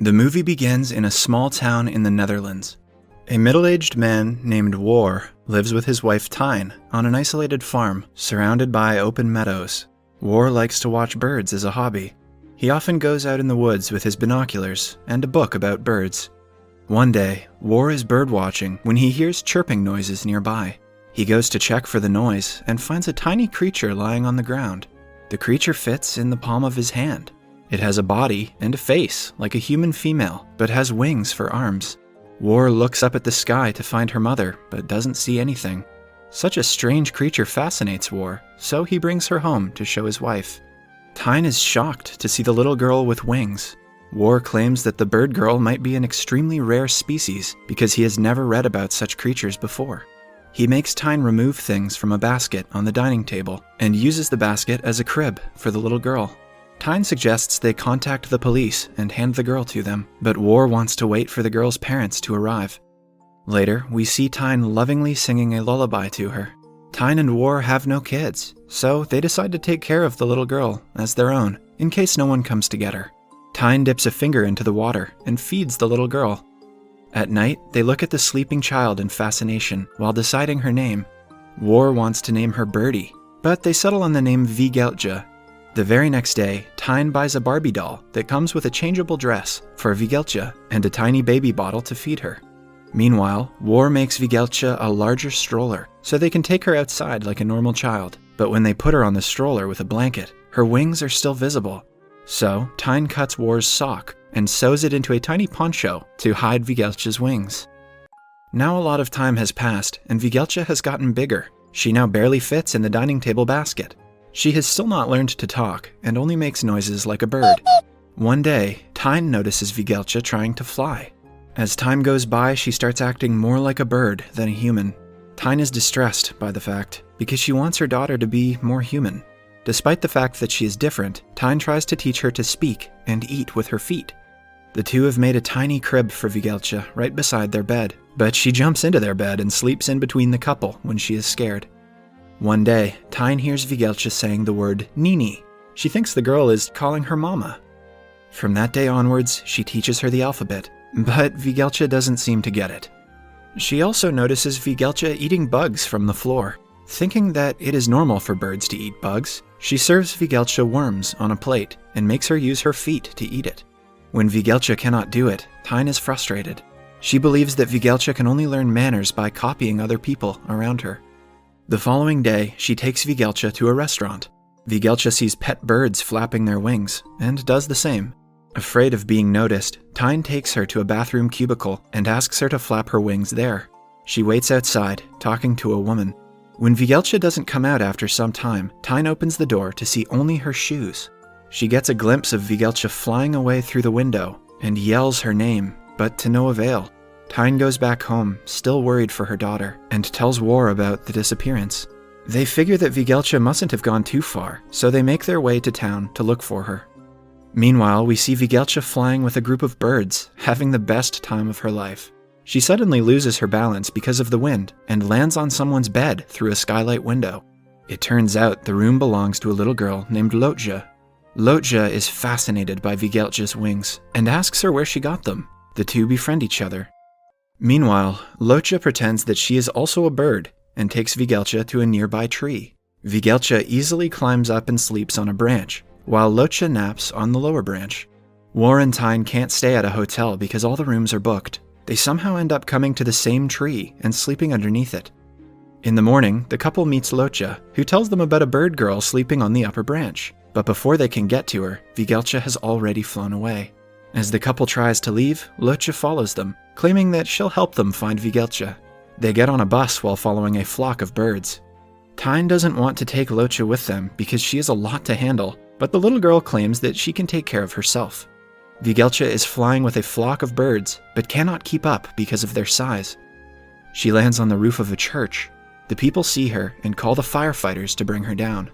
The movie begins in a small town in the Netherlands. A middle-aged man named War lives with his wife Tine on an isolated farm surrounded by open meadows. War likes to watch birds as a hobby. He often goes out in the woods with his binoculars and a book about birds. One day, War is birdwatching when he hears chirping noises nearby. He goes to check for the noise and finds a tiny creature lying on the ground. The creature fits in the palm of his hand. It has a body and a face like a human female, but has wings for arms. War looks up at the sky to find her mother, but doesn't see anything. Such a strange creature fascinates War, so he brings her home to show his wife. Tine is shocked to see the little girl with wings. War claims that the bird girl might be an extremely rare species because he has never read about such creatures before. He makes Tine remove things from a basket on the dining table and uses the basket as a crib for the little girl. Tine suggests they contact the police and hand the girl to them, but War wants to wait for the girl's parents to arrive. Later, we see Tine lovingly singing a lullaby to her. Tine and War have no kids, so they decide to take care of the little girl as their own, in case no one comes to get her. Tine dips a finger into the water and feeds the little girl. At night, they look at the sleeping child in fascination while deciding her name. War wants to name her Birdie, but they settle on the name Vigeltje. The very next day, Tine buys a Barbie doll that comes with a changeable dress for Vigeltje and a tiny baby bottle to feed her. Meanwhile, War makes Vigeltje a larger stroller so they can take her outside like a normal child. But when they put her on the stroller with a blanket, her wings are still visible. So, Tine cuts War's sock and sews it into a tiny poncho to hide Vigeltje's wings. Now a lot of time has passed and Vigeltje has gotten bigger. She now barely fits in the dining table basket. She has still not learned to talk and only makes noises like a bird. One day, Tine notices Vigeltje trying to fly. As time goes by, she starts acting more like a bird than a human. Tine is distressed by the fact because she wants her daughter to be more human. Despite the fact that she is different, Tine tries to teach her to speak and eat with her feet. The two have made a tiny crib for Vigeltje right beside their bed, but she jumps into their bed and sleeps in between the couple when she is scared. One day, Tine hears Vigeltje saying the word Nini. She thinks the girl is calling her mama. From that day onwards, she teaches her the alphabet, but Vigeltje doesn't seem to get it. She also notices Vigeltje eating bugs from the floor. Thinking that it is normal for birds to eat bugs, she serves Vigeltje worms on a plate and makes her use her feet to eat it. When Vigeltje cannot do it, Tine is frustrated. She believes that Vigeltje can only learn manners by copying other people around her. The following day, she takes Vigeltje to a restaurant. Vigeltje sees pet birds flapping their wings and does the same. Afraid of being noticed, Tine takes her to a bathroom cubicle and asks her to flap her wings there. She waits outside, talking to a woman. When Vigeltje doesn't come out after some time, Tine opens the door to see only her shoes. She gets a glimpse of Vigeltje flying away through the window and yells her name, but to no avail. Tine goes back home, still worried for her daughter, and tells War about the disappearance. They figure that Vigeltje mustn't have gone too far, so they make their way to town to look for her. Meanwhile, we see Vigeltje flying with a group of birds, having the best time of her life. She suddenly loses her balance because of the wind and lands on someone's bed through a skylight window. It turns out the room belongs to a little girl named Lotje. Lotje is fascinated by Vigeltje's wings and asks her where she got them. The two befriend each other. Meanwhile, Lotje pretends that she is also a bird and takes Vigeltje to a nearby tree. Vigeltje easily climbs up and sleeps on a branch, while Lotje naps on the lower branch. War and Tine can't stay at a hotel because all the rooms are booked. They somehow end up coming to the same tree and sleeping underneath it. In the morning, the couple meets Lotje, who tells them about a bird girl sleeping on the upper branch. But before they can get to her, Vigeltje has already flown away. As the couple tries to leave, Lotje follows them, claiming that she'll help them find Vigeltje. They get on a bus while following a flock of birds. Tine doesn't want to take Lotje with them because she has a lot to handle, but the little girl claims that she can take care of herself. Vigeltje is flying with a flock of birds, but cannot keep up because of their size. She lands on the roof of a church. The people see her and call the firefighters to bring her down.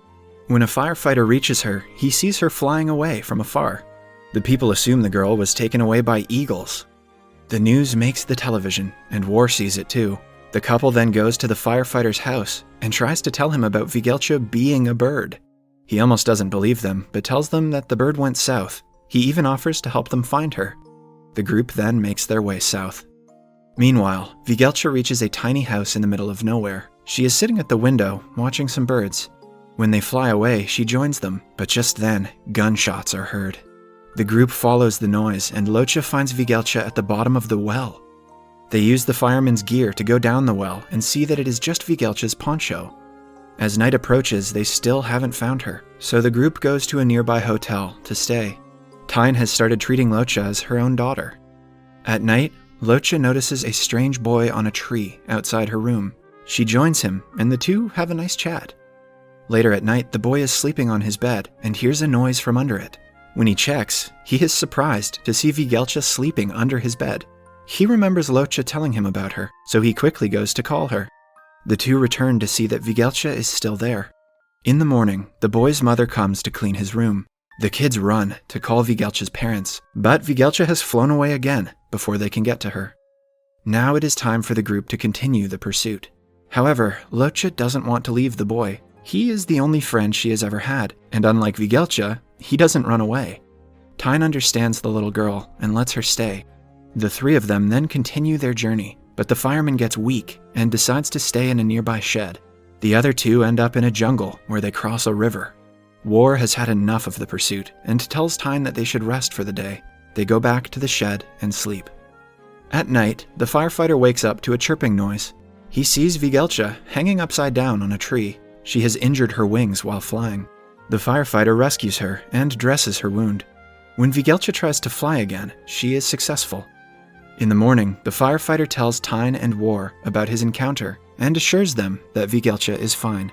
When a firefighter reaches her, he sees her flying away from afar. The people assume the girl was taken away by eagles. The news makes the television, and War sees it too. The couple then goes to the firefighter's house and tries to tell him about Vigeltje being a bird. He almost doesn't believe them, but tells them that the bird went south. He even offers to help them find her. The group then makes their way south. Meanwhile, Vigelcha reaches a tiny house in the middle of nowhere. She is sitting at the window, watching some birds. When they fly away, she joins them, but just then, gunshots are heard. The group follows the noise, and Locha finds Vigelcha at the bottom of the well. They use the fireman's gear to go down the well and see that it is just Vigelcha's poncho. As night approaches, they still haven't found her, so the group goes to a nearby hotel to stay. Tyne has started treating Locha as her own daughter. At night, Locha notices a strange boy on a tree outside her room. She joins him, and the two have a nice chat. Later at night, the boy is sleeping on his bed and hears a noise from under it. When he checks, he is surprised to see Vigelcha sleeping under his bed. He remembers Locha telling him about her, so he quickly goes to call her. The two return to see that Vigelcha is still there. In the morning, the boy's mother comes to clean his room. The kids run to call Vigelcha's parents, but Vigelcha has flown away again before they can get to her. Now it is time for the group to continue the pursuit. However, Locha doesn't want to leave the boy. He is the only friend she has ever had, and unlike Vigelcha, he doesn't run away. Tyne understands the little girl and lets her stay. The three of them then continue their journey, but the fireman gets weak and decides to stay in a nearby shed. The other two end up in a jungle where they cross a river. War has had enough of the pursuit and tells Tyne that they should rest for the day. They go back to the shed and sleep. At night, the firefighter wakes up to a chirping noise. He sees Vigelcha hanging upside down on a tree. She has injured her wings while flying. The firefighter rescues her and dresses her wound. When Vigelcha tries to fly again, she is successful. In the morning, the firefighter tells Tyne and War about his encounter and assures them that Vigelcha is fine.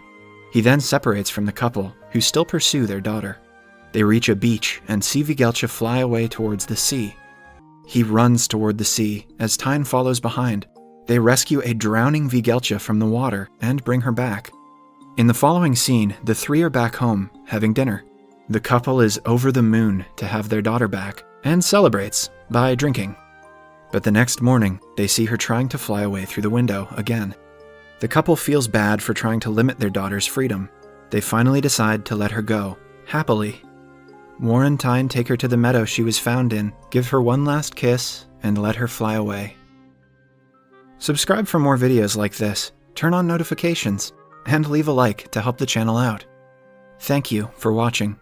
He then separates from the couple, who still pursue their daughter. They reach a beach and see Vigelcha fly away towards the sea. He runs toward the sea as Tyne follows behind. They rescue a drowning Vigelcha from the water and bring her back. In the following scene, the three are back home, having dinner. The couple is over the moon to have their daughter back, and celebrates by drinking. But the next morning, they see her trying to fly away through the window again. The couple feels bad for trying to limit their daughter's freedom. They finally decide to let her go, happily. War and Tyne take her to the meadow she was found in, give her one last kiss, and let her fly away. Subscribe for more videos like this, turn on notifications, and leave a like to help the channel out. Thank you for watching.